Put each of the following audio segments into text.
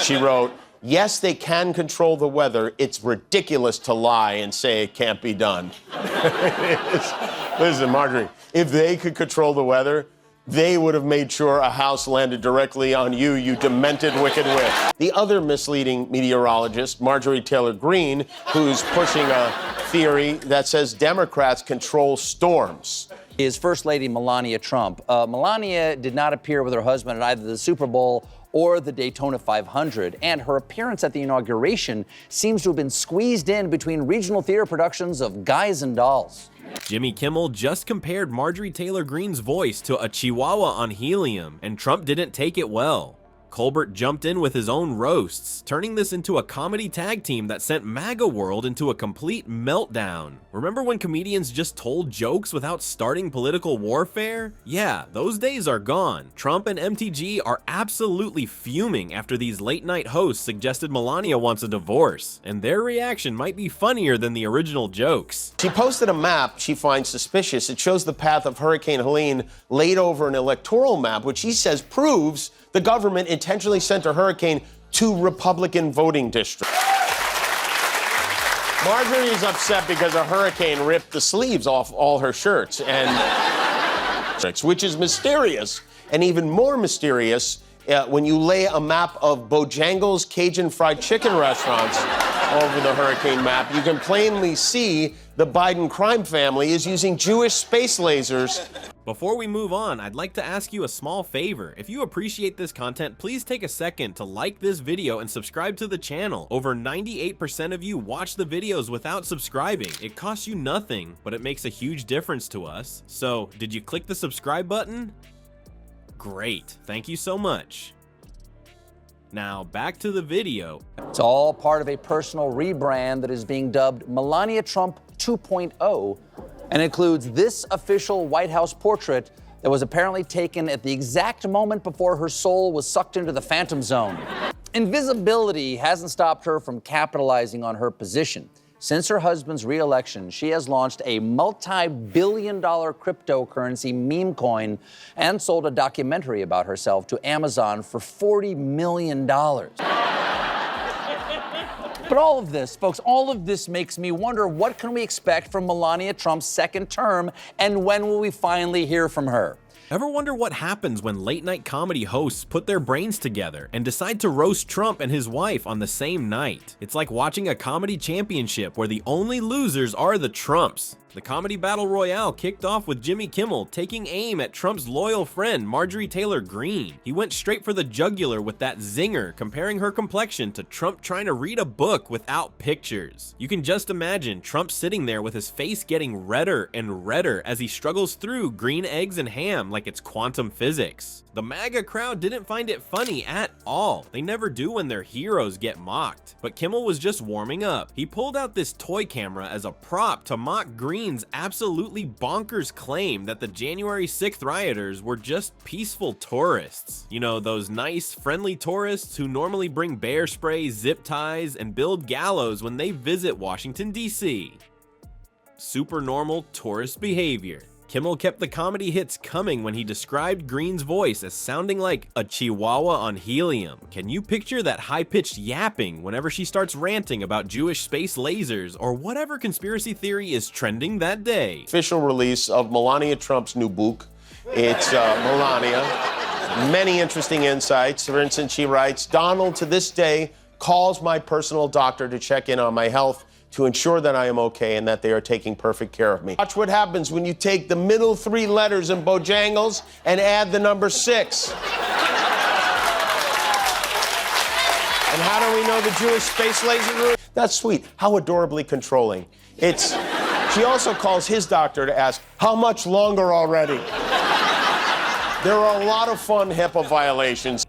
She wrote, "Yes, they can control the weather. It's ridiculous to lie and say it can't be done." Listen, Marjorie, if they could control the weather, they would have made sure a house landed directly on you, you demented, wicked witch. The other misleading meteorologist, Marjorie Taylor Greene, who's pushing a theory that says Democrats control storms. Is First Lady Melania Trump. Melania did not appear with her husband at either the Super Bowl or the Daytona 500, and her appearance at the inauguration seems to have been squeezed in between regional theater productions of Guys and Dolls. Jimmy Kimmel just compared Marjorie Taylor Greene's voice to a chihuahua on helium, and Trump didn't take it well. Colbert jumped in with his own roasts, turning this into a comedy tag team that sent MAGA world into a complete meltdown. Remember when comedians just told jokes without starting political warfare? Yeah, those days are gone. Trump and MTG are absolutely fuming after these late-night hosts suggested Melania wants a divorce, and their reaction might be funnier than the original jokes. She posted a map she finds suspicious. It shows the path of Hurricane Helene laid over an electoral map, which she says proves the government intentionally sent a hurricane to Republican voting districts. Marjorie is upset because a hurricane ripped the sleeves off all her shirts, and which is mysterious, and even more mysterious when you lay a map of Bojangles Cajun fried chicken restaurants over the hurricane map. You can plainly see the Biden crime family is using Jewish space lasers. Before we move on, I'd like to ask you a small favor. If you appreciate this content, please take a second to like this video and subscribe to the channel. Over 98% of you watch the videos without subscribing. It costs you nothing, but it makes a huge difference to us. So, did you click the subscribe button? Great, thank you so much. Now, back to the video. It's all part of a personal rebrand that is being dubbed Melania Trump 2.0 and includes this official White House portrait that was apparently taken at the exact moment before her soul was sucked into the Phantom Zone. Invisibility hasn't stopped her from capitalizing on her position. Since her husband's re-election, she has launched a multi-billion-dollar cryptocurrency meme coin and sold a documentary about herself to Amazon for $40 million. But all of this, folks, all of this makes me wonder, what can we expect from Melania Trump's second term, and when will we finally hear from her? Ever wonder what happens when late-night comedy hosts put their brains together and decide to roast Trump and his wife on the same night? It's like watching a comedy championship where the only losers are the Trumps. The comedy battle royale kicked off with Jimmy Kimmel taking aim at Trump's loyal friend Marjorie Taylor Greene. He went straight for the jugular with that zinger, comparing her complexion to Trump trying to read a book without pictures. You can just imagine Trump sitting there with his face getting redder and redder as he struggles through green eggs and ham like it's quantum physics. The MAGA crowd didn't find it funny at all. They never do when their heroes get mocked. But Kimmel was just warming up. He pulled out this toy camera as a prop to mock Greene's absolutely bonkers claim that the January 6th rioters were just peaceful tourists. You know, those nice, friendly tourists who normally bring bear spray, zip ties, and build gallows when they visit Washington, D.C. Super normal tourist behavior. Kimmel kept the comedy hits coming when he described Greene's voice as sounding like a chihuahua on helium. Can you picture that high-pitched yapping whenever she starts ranting about Jewish space lasers or whatever conspiracy theory is trending that day? Official release of Melania Trump's new book. It's Melania. Many interesting insights. For instance, she writes, "Donald to this day calls my personal doctor to check in on my health to ensure that I am okay and that they are taking perfect care of me. Watch what happens when you take the middle 3 letters in Bojangles and add the number 6. And how do we know the Jewish space laser? That's sweet. How adorably controlling. She also calls his doctor to ask, how much longer already? There are a lot of fun HIPAA violations.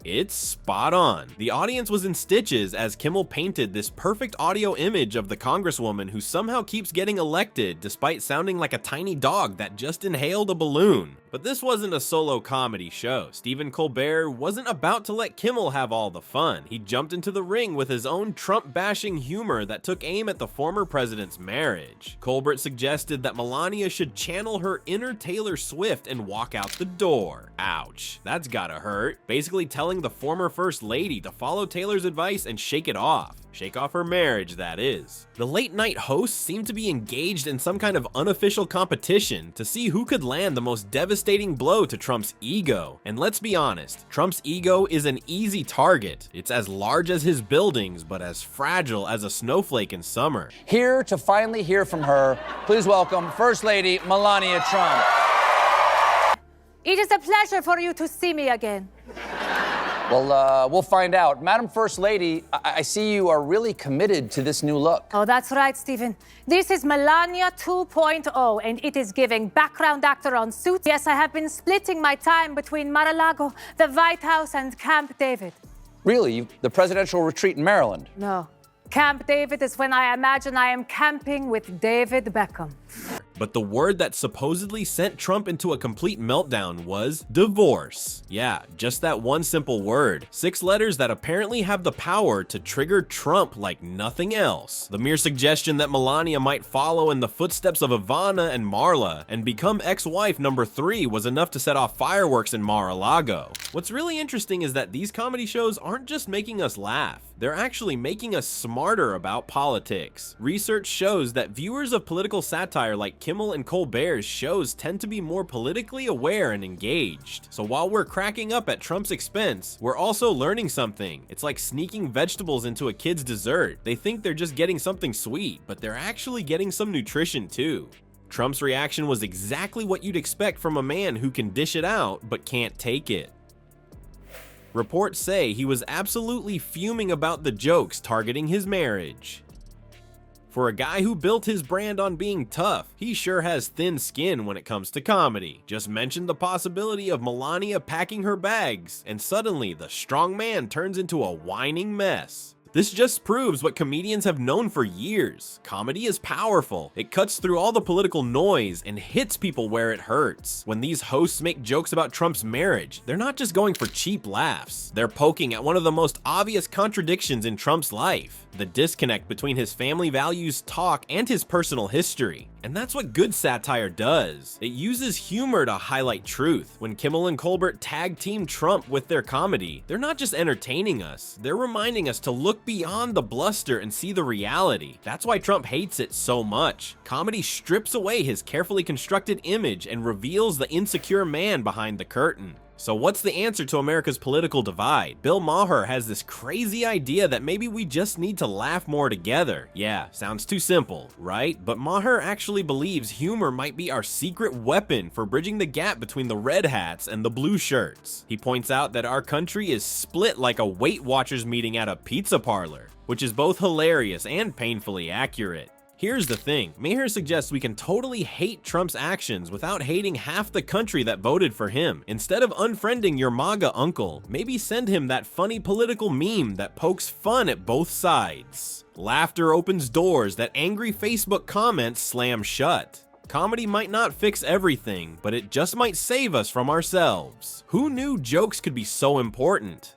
It's spot on. The audience was in stitches as Kimmel painted this perfect audio image of the congresswoman who somehow keeps getting elected despite sounding like a tiny dog that just inhaled a balloon. But this wasn't a solo comedy show. Stephen Colbert wasn't about to let Kimmel have all the fun. He jumped into the ring with his own Trump-bashing humor that took aim at the former president's marriage. Colbert suggested that Melania should channel her inner Taylor Swift and walk out the door. Ouch, that's gotta hurt. Basically telling the former First Lady to follow Taylor's advice and shake it off. Shake off her marriage, that is. The late-night hosts seemed to be engaged in some kind of unofficial competition to see who could land the most devastating blow to Trump's ego. And let's be honest, Trump's ego is an easy target. It's as large as his buildings, but as fragile as a snowflake in summer. Here to finally hear from her, please welcome First Lady Melania Trump. It is a pleasure for you to see me again. Well, we'll find out. Madam First Lady, I see you are really committed to this new look. Oh, that's right, Stephen. This is Melania 2.0, and it is giving background actor on Suits. Yes, I have been splitting my time between Mar-a-Lago, the White House, and Camp David. Really? The presidential retreat in Maryland? No. Camp David is when I imagine I am camping with David Beckham. But the word that supposedly sent Trump into a complete meltdown was divorce. Yeah, just that one simple word. 6 letters that apparently have the power to trigger Trump like nothing else. The mere suggestion that Melania might follow in the footsteps of Ivana and Marla and become ex-wife number 3 was enough to set off fireworks in Mar-a-Lago. What's really interesting is that these comedy shows aren't just making us laugh. They're actually making us smarter about politics. Research shows that viewers of political satire like Kimmel and Colbert's shows tend to be more politically aware and engaged. So while we're cracking up at Trump's expense, we're also learning something. It's like sneaking vegetables into a kid's dessert. They think they're just getting something sweet, but they're actually getting some nutrition too. Trump's reaction was exactly what you'd expect from a man who can dish it out but can't take it. Reports say he was absolutely fuming about the jokes targeting his marriage. For a guy who built his brand on being tough, he sure has thin skin when it comes to comedy. Just mention the possibility of Melania packing her bags, and suddenly the strong man turns into a whining mess. This just proves what comedians have known for years. Comedy is powerful. It cuts through all the political noise and hits people where it hurts. When these hosts make jokes about Trump's marriage, they're not just going for cheap laughs. They're poking at one of the most obvious contradictions in Trump's life: the disconnect between his family values talk and his personal history. And that's what good satire does. It uses humor to highlight truth. When Kimmel and Colbert tag team Trump with their comedy, they're not just entertaining us, they're reminding us to look beyond the bluster and see the reality. That's why Trump hates it so much. Comedy strips away his carefully constructed image and reveals the insecure man behind the curtain. So what's the answer to America's political divide? Bill Maher has this crazy idea that maybe we just need to laugh more together. Yeah, sounds too simple, right? But Maher actually believes humor might be our secret weapon for bridging the gap between the red hats and the blue shirts. He points out that our country is split like a Weight Watchers meeting at a pizza parlor, which is both hilarious and painfully accurate. Here's the thing, Maher suggests we can totally hate Trump's actions without hating half the country that voted for him. Instead of unfriending your MAGA uncle, maybe send him that funny political meme that pokes fun at both sides. Laughter opens doors that angry Facebook comments slam shut. Comedy might not fix everything, but it just might save us from ourselves. Who knew jokes could be so important?